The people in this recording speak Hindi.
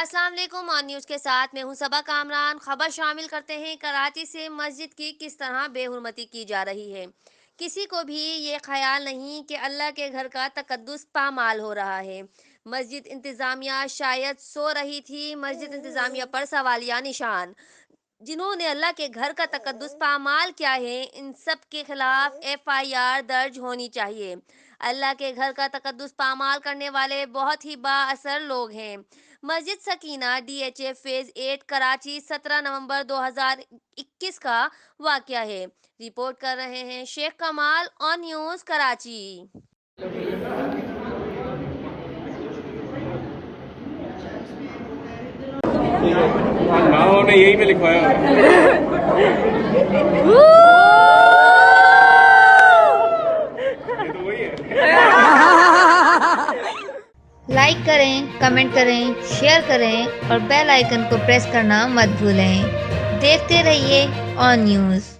अस्सलाम वालेकुम। ऑन न्यूज़ के साथ मैं हूं सबा कामरान। खबर शामिल करते हैं, कराची से मस्जिद की किस तरह बेहुरमती की जा रही है। किसी को भी ये ख्याल नहीं कि अल्लाह के घर का तकद्दुस पामाल हो रहा है। मस्जिद इंतज़ामिया शायद सो रही थी। मस्जिद इंतज़ामिया पर सवालिया निशान। जिन्होंने अल्लाह के घर का तकद्दुस पामाल किया है, इन सब के खिलाफ FIR दर्ज होनी चाहिए। अल्लाह के घर का तकद्दुस पामाल करने वाले बहुत ही बाअसर लोग हैं। मस्जिद सकीना DHA फेज 8 कराची 17 नवंबर 2021 का वाकया है। रिपोर्ट कर रहे हैं शेख कमाल, ऑन न्यूज़ कराची। नाम ने यही पे लिखवाया। ये तो वही है। लाइक करें, कमेंट करें, शेयर करें और बेल आइकन को प्रेस करना मत भूलें। देखते रहिए ऑन न्यूज़।